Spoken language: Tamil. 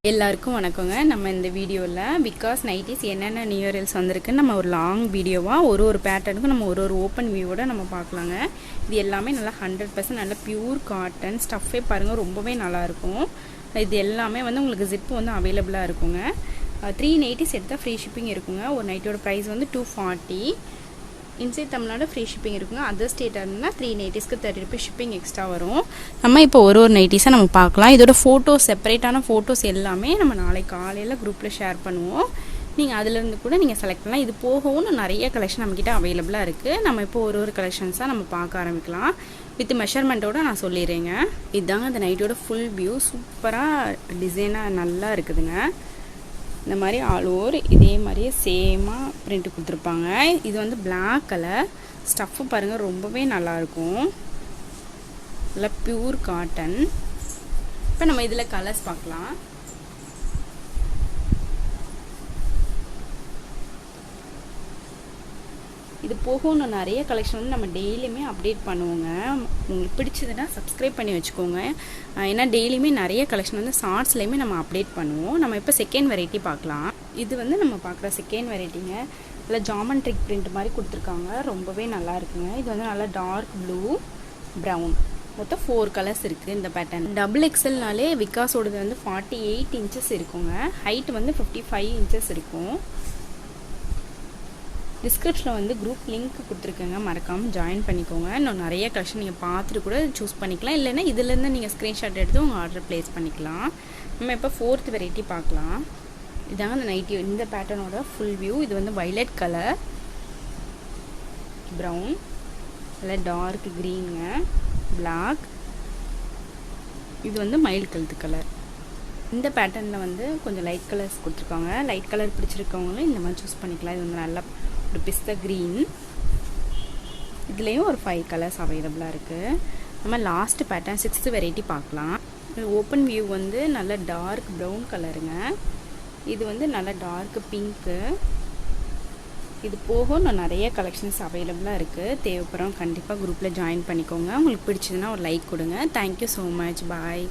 எல்லாருக்கும் வணக்கங்க. நம்ம இந்த வீடியோவில் விகாஸ் நைட்டிஸ் என்னென்ன நியூ இயர்ஸ் வந்திருக்குன்னு நம்ம ஒரு லாங் வீடியோவாக ஒரு பேட்டர்னுக்கும் நம்ம ஒரு ஓப்பன் வியூவோட நம்ம பார்க்கலாங்க. இது எல்லாமே நல்லா 100% நல்ல பியூர் காட்டன் ஸ்டஃப்பே பாருங்கள், ரொம்பவே நல்லாயிருக்கும். இது எல்லாமே வந்து உங்களுக்கு ஜிப்பு வந்து அவைலபிளாக இருக்குங்க. 3 நைட்டிஸ் எடுத்தால் ஃப்ரீ ஷிப்பிங் இருக்குங்க. ஒரு நைட்டோட ப்ரைஸ் வந்து 240. இன்சைட் தமிழ்நாடு ஃப்ரீ ஷிப்பிங் இருக்குங்க. அதர் ஸ்டேட்டாக இருந்தால் 3 நைட்டிஸ்க்கு 30 ரூபீஸ் ஷிப்பிங் எக்ஸ்ட்ரா வரும். நம்ம இப்போ ஒரு நைட்டிஸாக நம்ம பார்க்கலாம். இதோட ஃபோட்டோஸ், செப்பரேட்டான ஃபோட்டோஸ் எல்லாமே நம்ம நாளைக்கு காலையில் குரூப்பில் ஷேர் பண்ணுவோம். நீங்கள் அதிலேருந்து கூட நீங்கள் செலக்ட் பண்ணலாம். இது போகவும் நிறைய கலெக்ஷன் நம்மக்கிட்ட அவைலபிளாக இருக்குது. நம்ம இப்போ ஒரு கலெக்ஷன்ஸாக நம்ம பார்க்க ஆரம்பிக்கலாம். வித் மெஷர்மெண்ட்டோடு நான் சொல்லிடுறேங்க. இதுதாங்க அந்த நைட்டோட ஃபுல் வியூ. சூப்பராக டிசைனாக நல்லா இருக்குதுங்க. இந்த மாதிரி ஆல் ஓவர் இதே மாதிரியே சேமாக பிரிண்ட் கொடுத்துருப்பாங்க. இது வந்து பிளாக் கலர் ஸ்டஃப்பு பாருங்கள், ரொம்பவே நல்லாயிருக்கும். நல்லா பியூர் காட்டன். இப்போ நம்ம இதில் கலர்ஸ் பார்க்கலாம். இது போக இன்னும் நிறைய கலெக்ஷன் வந்து நம்ம டெய்லியுமே அப்டேட் பண்ணுவோங்க. உங்களுக்கு பிடிச்சதுன்னா சப்ஸ்கிரைப் பண்ணி வச்சுக்கோங்க. ஏன்னா டெய்லியுமே நிறைய கலெக்ஷன் வந்து ஷார்ட்ஸ்லேயுமே நம்ம அப்டேட் பண்ணுவோம். நம்ம இப்போ செகண்ட் வெரைட்டி பார்க்கலாம். இது வந்து நம்ம பார்க்குற செகண்ட் வெரைட்டிங்க. இல்லை ஜாமெண்ட்ரிக் பிரிண்ட் மாதிரி கொடுத்துருக்காங்க, ரொம்பவே நல்லா இருக்குங்க. இது வந்து நல்லா டார்க் ப்ளூ, ப்ரௌன், மொத்தம் 4 கலர்ஸ் இருக்குது இந்த பேட்டர்ன். டபுள் எக்ஸல்னாலே விகாஸோடது வந்து 48 இன்ச்சஸ் இருக்குங்க. ஹைட் வந்து 55 இன்ச்சஸ் இருக்கும். டிஸ்கிரிப்ஷனில் வந்து குரூப் லிங்க் கொடுத்துருக்கேங்க, மறக்காமல் ஜாயின் பண்ணிக்கோங்க. இன்னும் நிறைய கலெக்ஷன் நீங்கள் பார்த்துட்டு கூட சூஸ் பண்ணிக்கலாம். இல்லைன்னா இதுலேருந்து நீங்கள் ஸ்க்ரீன்ஷாட் எடுத்து உங்கள் ஆர்டர் ப்ளேஸ் பண்ணிக்கலாம். நம்ம இப்போ 4th வெரைட்டி பார்க்கலாம். இதாங்க அந்த நைட்டி. இந்த பேட்டர்னோட ஃபுல் வியூ. இது வந்து வைலட் கலர், ப்ரௌன், இல்லை டார்க் க்ரீனுங்க, பிளாக், இது வந்து மைல்டு கலர் கலர். இந்த பேட்டர்னில் வந்து கொஞ்சம் லைட் கலர்ஸ் கொடுத்துருக்காங்க. லைட் கலர் பிடிச்சிருக்கவங்களும் இந்த மாதிரி சூஸ் பண்ணிக்கலாம். இது வந்து நல்லா ஒரு பிஸ்தா க்ரீன். இதுலேயும் ஒரு 5 கலர்ஸ் அவைலபிளாக இருக்குது. நம்ம லாஸ்ட் பேட்டர்ன் 6th வெரைட்டி பார்க்கலாம். ஓப்பன் வியூ வந்து நல்ல டார்க் ப்ரௌன் கலருங்க. இது வந்து நல்ல டார்க் பிங்க்கு. இது போக இன்னும் நிறைய கலெக்ஷன்ஸ் அவைலபிளாக இருக்குது. தேவைப்படுறவங்க கண்டிப்பாக குரூப்பில் ஜாயின் பண்ணிக்கோங்க. உங்களுக்கு பிடிச்சதுன்னா ஒரு லைக் கொடுங்க. Thank you so much. பாய்.